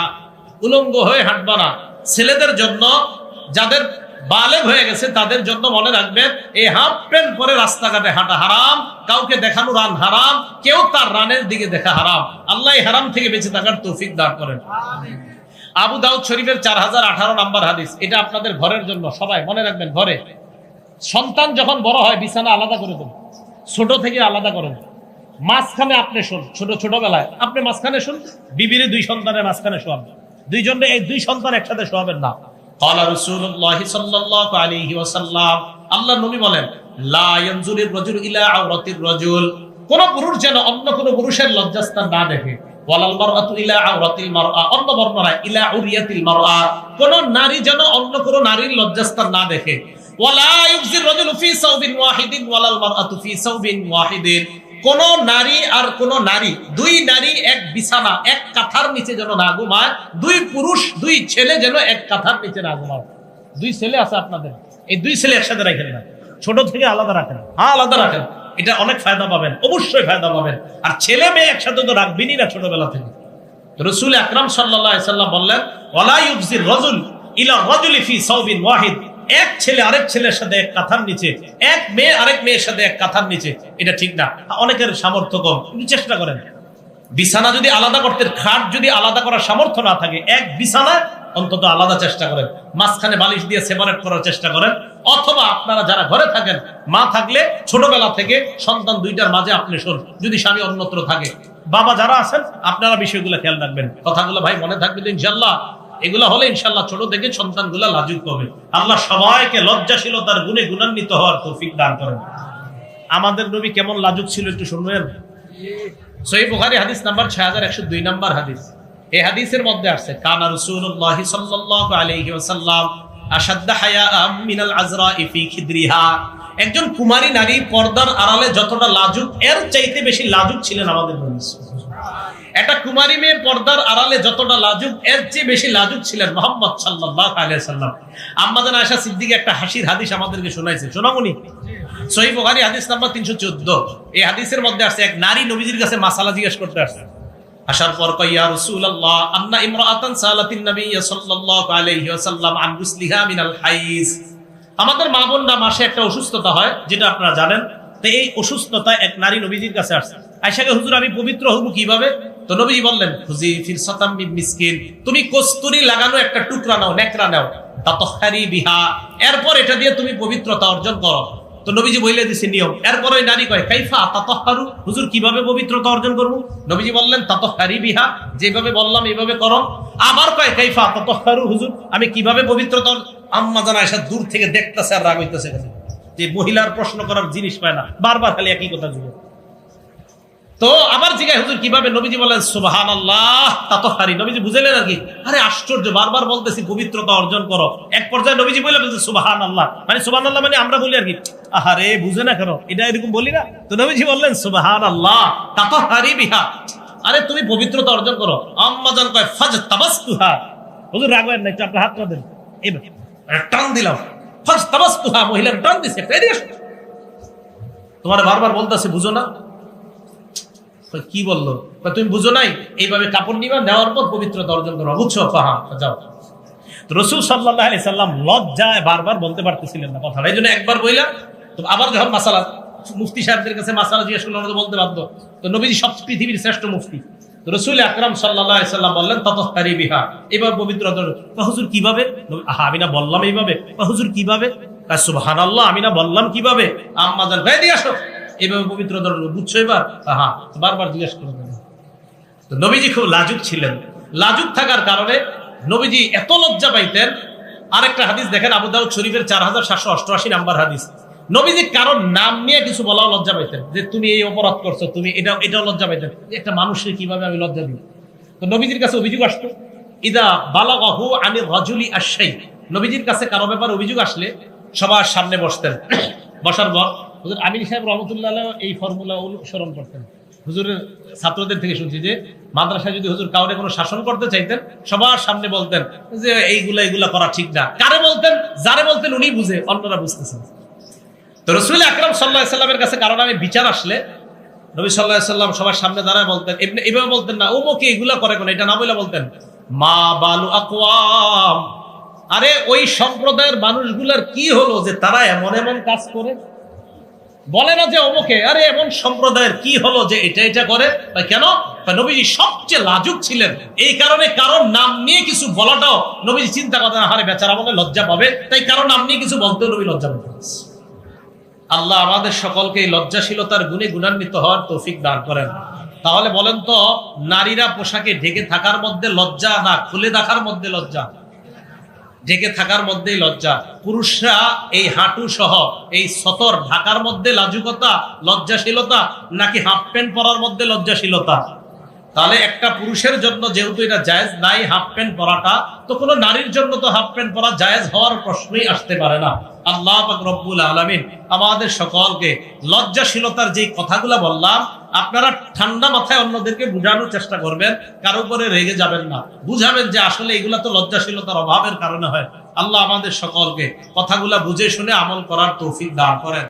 উলঙ্গ হয়ে হাঁটবা না। ছেলেদের জন্য, যাদের বালেগ হয়ে গেছে তাদের জন্য মনে রাখবেন, এই হাফ প্যান্ট পরে রাস্তাঘাটে হাঁটা হারাম, কাউকে দেখানো রান হারাম, কেউ তার রানের দিকে দেখা হারাম। আল্লাহ এই হারাম থেকে বেঁচে থাকার তৌফিক দান করেন। আবু দাউদ শরীফের 4018 নম্বর হাদিস। এটা আপনাদের ঘরের জন্য, সবাই মনে রাখবেন। ঘরে সন্তান যখন বড় হয়, বিছানা আলাদা করে দেন, ছোট থেকে আলাদা করেন। মাঝখানে আপনি শোন, ছোটবেলায় আপনি মাঝখানে শোন, বিবির দুই সন্তানের মাঝখানে শোয়ান, দুইজনে এই দুই সন্তান একসাথে শোয়াবেন না। ক্বালা রাসূলুল্লাহ সাল্লাল্লাহু আলাইহি ওয়াসাল্লাম, আল্লাহ নবী বলেন, লা ইয়ানজুরুর রাজুলু ইলা আওরাতির রাজুল, কোন পুরুষ যেন অন্য কোন পুরুষের লজ্জাস্থান না দেখে। ওয়ালাল মারআতু ইলা আওরাতিল মারআ, অন্য বর্ণনায় ইলা উরিয়াতিল মারআ, কোন নারী যেন অন্য কোন নারীর লজ্জাস্থান না দেখে। ওয়ালা ইউফজির রাজুলু ফি সাওবিন ওয়াহিদিন ওয়ালাল মারআতু ফি সাওবিন ওয়াহিদিন, কোন নারী আর কোন নারী, দুই নারী এক বিছানা, এক কাঁথার নিচে যেন না ঘুমায়, দুই পুরুষ দুই ছেলে যেন এক কাঁথার নিচে না ঘুমায়। দুই ছেলে আছে আপনাদের, এই দুই ছেলে একসাথে রাখেন না, ছোট থেকে আলাদা রাখেন। হ্যাঁ, আলাদা রাখেন, এটা অনেক ফায়দা পাবেন, অবশ্যই ফায়দা পাবেন। আর ছেলে মেয়ে একসাথে তো রাখবেনই না ছোটবেলা থেকে। রাসূল আকরাম সাল্লাল্লাহু আলাইহি সাল্লাম বললেন, ওয়ালা ইউফজির রাজুল ইলা রাজুলি ফি সাওবিন ওয়াহিদ, এক ছেলে আরেক ছেলের সাথে এক কাঁথার নিচে, এক মেয়ে আরেক মেয়ের সাথে এক কাঁথার নিচে, এটা ঠিক না। অনেকের সামর্থ্য কম, কিন্তু চেষ্টা করেন। বিছানা যদি আলাদা করতে, খাট যদি আলাদা করার সামর্থ্য না থাকে, এক বিছানায় অন্তত আলাদা চেষ্টা করেন, মাঝখানে বালিশ দিয়ে সেপারেট করার চেষ্টা করেন। অথবা আপনারা যারা ঘরে থাকেন, মা থাকলে ছোটবেলা থেকে সন্তান দুইটার মাঝে আপনি শোন, যদি স্বামী অন্যত্র থাকে। বাবা যারা আছেন আপনারা বিষয়গুলো খেয়াল রাখবেন। কথাগুলো ভাই মনে থাকবে তো ইনশাল্লাহ। এগুলো হলে ইনশাল্লাহ ছোট থেকে সন্তানগুলা লাজুক হবে। আল্লাহ সবাইকে লজ্জাশীলতার গুণে গুণান্বিত হওয়ার তৌফিক দান করেন। আমাদের নবী কেমন লাজুক ছিল একটু শুনবেন। সহিহ বুখারী হাদিস নাম্বার 6102 নাম্বার হাদিস। এই হাদিসের মধ্যে আছে, কানা রাসূলুল্লাহ সাল্লাল্লাহু আলাইহি ওয়াসাল্লাম আশাদ্দা হায়াআম মিনাল আযরা'i ফি খিদরিহা। একজন কুমারী নারী পর্দার আড়ালে যতটা লাজুক, এর চাইতে বেশি লাজুক ছিলেন আমাদের নবী। একটা কুমারী মেয়ে পর্দার আড়ালে যতটা লাজুক, এর চেয়ে বেশি লাজুক ছিলেন মুহাম্মদ সাল্লাল্লাহু আলাইহি ওয়াসাল্লাম। আম্মা জান আয়েশা সিদ্দিকা একটা হাসির হাদিস আমাদেরকে শোনাইছে, শোনামুনি। সহিহ বুখারী হাদিস নাম্বার 314। এই হাদিসের মধ্যে আছে, এক নারী নবীজির কাছে মাসালা জিজ্ঞেস করতে আসছে। আসার পর কয়, ইয়া রাসূলুল্লাহ, আন্না ইমরাআতান সালাতিন নবী সাল্লাল্লাহু আলাইহি ওয়াসাল্লাম আন গুসলিহা মিনাল হাইজ। আমাদের মা বোনরা মাসে একটা অসুস্থতা হয়, যেটা আপনারা জানেন। তো এই অসুস্থতায় এক নারী নবীজির কাছে আসছে। আয়েশাকে, হুজুর আমি পবিত্র হব কিভাবে? তো নবীজি বললেন, খুজি ফিরসাতাম মিন মিসকিন, তুমি কস্তুরী লাগানো একটা টুকরা নাও, নেকড়া নাও, তাতাহহারি বিহা, এরপর এটা দিয়ে তুমি পবিত্রতা অর্জন করো। তো নবীজি বলে দিছে নিয়ম। এরপর ওই নারী কয়, কাইফা তাতাহহারু, হুজুর কিভাবে পবিত্রতা অর্জন করব? নবীজি বললেন, তাতাহহারি বিহা, যেভাবে বললাম এইভাবে করো। আবার কয়, কাইফা তাতাহহারু, হুজুর আমি কিভাবে পবিত্রতা? আম্মা জান আয়েশা দূর থেকে দেখতেছে আর রাগ হইতেছে, যে মহিলার প্রশ্ন করার জিনিস পায় না, বারবার খালি একই কথা জিজ্ঞেস। তো আবার জিজ্ঞাসা, হুজুর কিভাবে? নবীজি বলেন, সুবহানাল্লাহ তাতাহহারি। নবীজি বুঝলেন আর কি, আরে আশ্চর্য, বারবার বলতেছি পবিত্রতা অর্জন করো। এক পর্যায়ে নবীজি বলে বলছে সুবহানাল্লাহ, মানে সুবহানাল্লাহ মানে আমরা বলি আর কি, আহারে বুঝে না কেন, এটা এরকম বলি না। তো নবীজি বললেন, সুবহানাল্লাহ তাতাহহারি বিহা, আরে তুমি পবিত্রতা অর্জন করো। আম্মা জান কয়, ফাজতাবাসতুহা, হুজুর রাগবেন না, একটু আপনার হাতটা দেন, এইবার টান দিলাম, ফাজতাবাসতুহা, মহিলার টান দিছে, তোমার বারবার বলতেছে বুঝো না। কি বললো? তুমি বুঝো নাই, এইভাবে কাপড় নিবা, নেওয়ার পর পবিত্রতা অর্জন করো, বুঝছো? যাও। রাসূল সাল্লাল্লাহু আলাইহি সাল্লাম লজ্জায় বারবার বলতে পারতেছিলেন না কথা, এই জন্য একবার বললাম। তো আবার যখন মাসালা, মুফতি সাহেবদের কাছে মাসালা জিজ্ঞেস করলে ওরা বলতে বাধ্য। তো নবীজি সব পৃথিবীর শ্রেষ্ঠ মুফতি, রাসূল আকরাম সাল্লাল্লাহু আলাইহি সাল্লাম বললেন, তাতাহহারি বিহা, এবার পবিত্রতা। হুজুর কিভাবে? আমি না বললাম এইভাবে। হুজুর কিভাবে? সুবহানাল্লাহ, আমি না বললাম কিভাবে? আম্মা জান, ভাই দিয়ে আসো, এইভাবে পবিত্রতা, বুঝছো এবার? বারবার জিজ্ঞেস করে। তো নবীজি খুব লাজুক ছিলেন। লাজুক থাকার কারণে নবীজি এত লজ্জা পাইতেন। আরেকটা হাদিস দেখেন, আবু দাউদ শরীফের 4788 নাম্বার হাদিস। নবীজি কারোর নাম নিয়ে কিছু বলাও লজ্জা পাইতেন, যে তুমি এই অপরাধ করছো, তুমি এটাও লজ্জা পাইতেন। একটা মানুষকে কিভাবে আমি লজ্জা দিই? তো নবীজির কাছে অভিযোগ আসতো, ইদা বালাগাহু আনির রাজুলি আশাই, নবীজির কাছে কারো ব্যাপার অভিযোগ আসলে সবার সামনে বসতেন। বসার পর হুজুর আমির সাহেব রহমতুল্লাহ এই ফর্মুলা অনুসরণ করতেন। হুজুরের ছাত্রদের থেকে শুনছি যে মাদ্রাসায় যদি হুজুর কাউরে কোনো শাসন করতে চাইতেন, সবার সামনে বলতেন যে এইগুলা করা ঠিক না। কারে বলতেন? যারে বলতেন উনি বুঝে, অন্যরা বুঝতেছেন। তো রাসূল আকরাম সাল্লাল্লাহু আলাইহি সাল্লামের কাছে কারণ আমি বিচার আসলে নবী সাল্লাল্লাহু আলাইহি সাল্লাম সবার সামনে দাঁড়ায় বলতেন, এইভাবে বলতেন না, ওমকে এগুলা করে কোন, এটা না বলে বলতেন, মা বালু আকওয়াম, আরে ওই সম্প্রদায়ের মানুষগুলার কি হলো যে তারা এমন এমন কাজ করে। বলে না যে অমুকে, আরে এমন সম্প্রদায়ের কি হলো যে এটা করে। কেন? নবীজি সবচেয়ে লাজুক ছিলেন, এই কারণে কারণ নাম নিয়ে কিছু বলাটাও নবীজি চিন্তা করতেন, আরে বেচারা বলে লজ্জা পাবে, তাই কারণ নাম নিয়ে কিছু বলতেও নবী লজ্জা পেতেন। আল্লাহ আমাদের সকলকে এই লজ্জাশীলতার গুণে গুণান্বিত হওয়ার তৌফিক দান করেন। তাহলে বলেন তো, নারীরা পোশাকে ঢেকে থাকার মধ্যে লজ্জা, না খুলে দেখার মধ্যে লজ্জা? ঢেকে থাকার মধ্যেই লজ্জা। পুরুষরা এই হাঁটু সহ এই সতর ঢাকার মধ্যে লাজুকতা, লজ্জাশীলতা, নাকি হাফ প্যান্ট পরার মধ্যে লজ্জাশীলতা? তাহলে একটা পুরুষের জন্য যেহেতু এটা জায়েজ নাই হাফ প্যান্ট পরাটা, তো কোনো নারীর জন্য তো হাফ প্যান্ট পরা জায়েজ হওয়ার প্রশ্নই আসতে পারে না। আল্লাহ পাক রব্বুল আলামিন আমাদের সকলকে লজ্জাশীলতার যে কথাগুলো বললাম, আপনারা ঠান্ডা মাথায় অন্যদেরকে বোঝানোর চেষ্টা করবেন, কারো উপরে রেগে যাবেন না, বুঝাবেন যে আসলে এগুলা তো লজ্জাশীলতার অভাবের কারণে হয়। আল্লাহ আমাদের সকলকে কথাগুলা বুঝে শুনে আমল করার তৌফিক দান করেন।